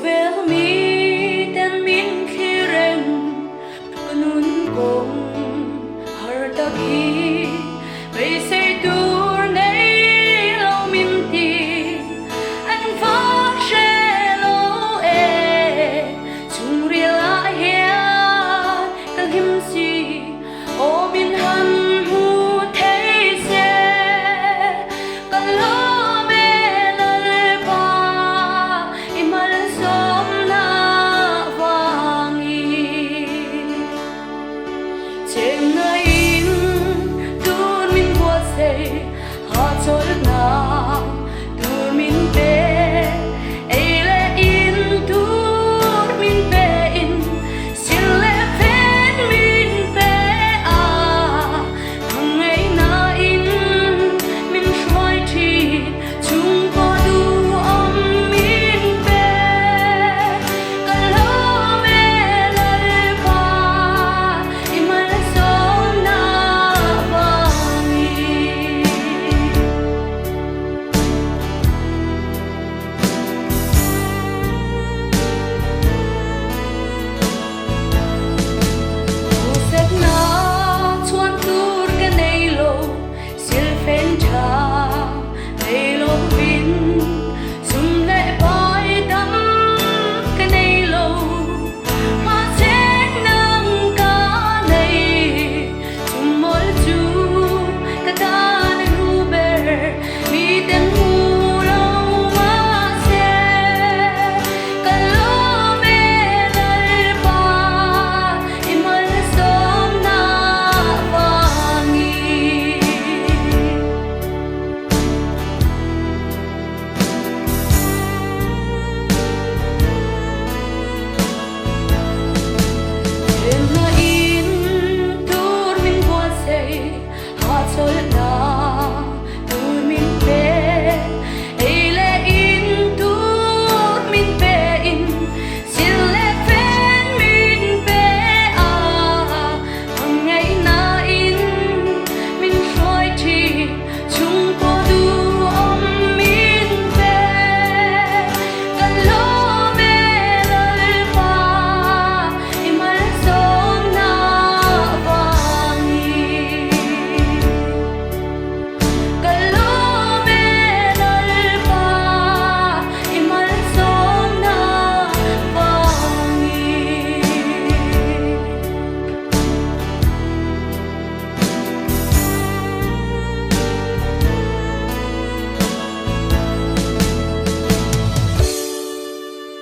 Vel mi ten min khiren anun kong har ta khi bây say dur nei lo min ti an fa she lo e chung ri la hia ta him si o min han hu thei se ka lo ha cho na